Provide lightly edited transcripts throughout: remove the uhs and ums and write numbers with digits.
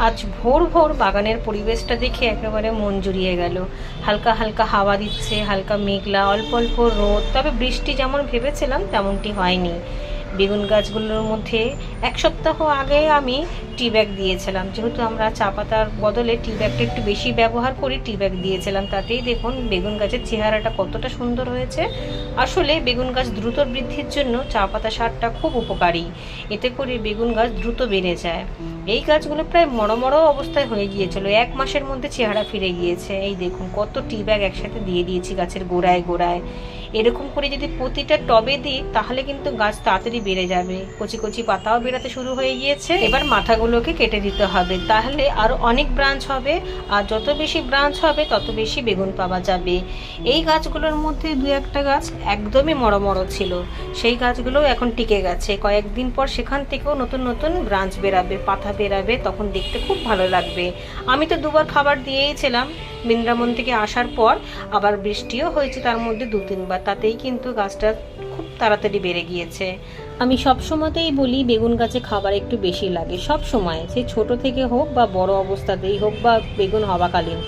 আজ ভোর ভোর বাগানের পরিবেশটা দেখে একেবারে মন জুড়িয়ে গেল। হালকা হালকা হাওয়া দিচ্ছে, হালকা মেঘলা, অল্প অল্প রোদ। তবে বৃষ্টি যেমন ভেবেছিলাম তেমনটি হয়নি। বেগুন গাছগুলোর মধ্যে 1 সপ্তাহ আগে আমি টি ব্যাগ দিয়েছিলাম, যেহেতু আমরা চা পাতার বদলে টি ব্যাগটা একটু বেশি ব্যবহার করি, টি ব্যাগ দিয়েছিলাম। তাতেই দেখুন বেগুন গাছের চেহারাটা কতটা সুন্দর হয়েছে। আসলে বেগুন গাছ দ্রুত বৃদ্ধির জন্য চা পাতা সারটা খুব উপকারী। এতে করে বেগুন গাছ দ্রুত বেড়ে যায়। এই গাছগুলো প্রায় মড়ো অবস্থায় হয়ে গিয়েছিল, 1 মাসের মধ্যে চেহারা ফিরে গিয়েছে। এই দেখুন কত টি ব্যাগ একসাথে দিয়ে দিয়েছি গাছের গোড়ায় গোড়ায়। এরকম করে যদি প্রতিটা টবে দিই তাহলে কিন্তু গাছ তাড়াতাড়ি বেড়ে যাবে। কচি কচি পাতাও বেরোতে শুরু হয়ে গিয়েছে। এবার মাথাগুলোকে কেটে দিতে হবে, তাহলে আরো অনেক ব্রাঞ্চ হবে। আর যত বেশি ব্রাঞ্চ হবে তত বেশি বেগুন পাওয়া যাবে। এই গাছগুলোর মধ্যে 2-1টা গাছ একদমই মড়ো ছিল, সেই গাছগুলো এখন টিকে গেছে। কয়েকদিন পর সেখান থেকেও নতুন নতুন ব্রাঞ্চ বেরাবে, পাতা বেরাবে, তখন দেখতে খুব ভালো লাগবে। আমি তো 2বার খাবার দিয়েইছিলাম বৃন্দাবন থেকে আসার পর, আবার বৃষ্টিও হয়েছে তার মধ্যে 2-3বার, তাতেই কিন্তু গাছটা খুব তাড়াতাড়ি বেড়ে গিয়েছে। আমি সব সময়তেই বলি বেগুন গাছে খাবার একটু বেশি লাগে, সব সময়, সে ছোট থেকে হোক বা বড় অবস্থাতেই হোক বা বেগুন হওয়াকালীন।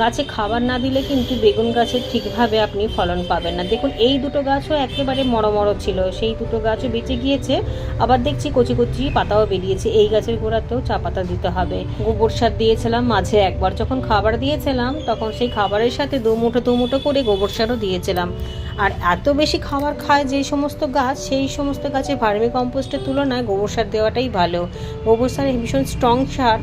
গাছে খাবার না দিলে কিন্তু বেগুন গাছের ঠিকভাবে আপনি ফলন পাবেন না। দেখুন এই দুটো গাছও একেবারে মড়ো ছিল, সেই দুটো গাছও বেঁচে গিয়েছে। আবার দেখছি কচি কচি পাতাও বেরিয়েছে। এই গাছের গোড়াতেও চা পাতা দিতে হবে। গোবর সার দিয়েছিলাম মাঝে একবার, যখন খাবার দিয়েছিলাম তখন সেই খাবারের সাথে 2 মুঠো করে গোবর সারও দিয়েছিলাম। আর এত বেশি খাবার খায় যে সমস্ত গাছ, সেই সমস্ত গাছে ভার্মি কম্পোস্টের তুলনায় গোবর সার দেওয়াটাই ভালো। গোবর সার ভীষণ স্ট্রং সার।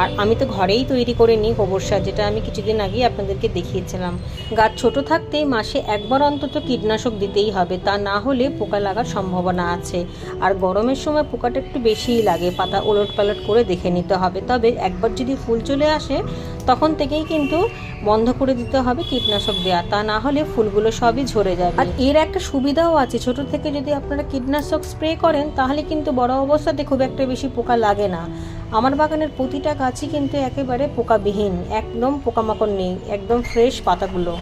আর আমি তো ঘরেই তৈরি করে নিই গোবর সার, যেটা আমি কিছুদিন আগেই আপনাদেরকে দেখিয়েছিলাম। গাছ ছোট থাকতেই মাসে একবার অন্তত কীটনাশক দিতেই হবে, তা না হলে পোকা লাগার সম্ভাবনা আছে। আর গরমের সময় পোকাটা একটু বেশিই লাগে, পাতা ওলট পালট করে দেখে নিতে হবে। তবে একবার যদি ফুল চলে আসে তখন থেকেই কিন্তু বন্ধ করে দিতে হবে কীটনাশক দেওয়া, তা না হলে ফুলগুলো সবই ঝরে যাবে। আর এর একটা সুবিধাও আছে, ছোট থেকে যদি আপনারা কীটনাশক স্প্রে করেন তাহলে কিন্তু বড় অবস্থাতে খুব একটা বেশি পোকা লাগে না। আমার বাগানের প্রতিটা গাছই কিন্তু একেবারে পোকাবিহীন, একদম পোকামাকড় নেই, একদম ফ্রেশ পাতাগুলো।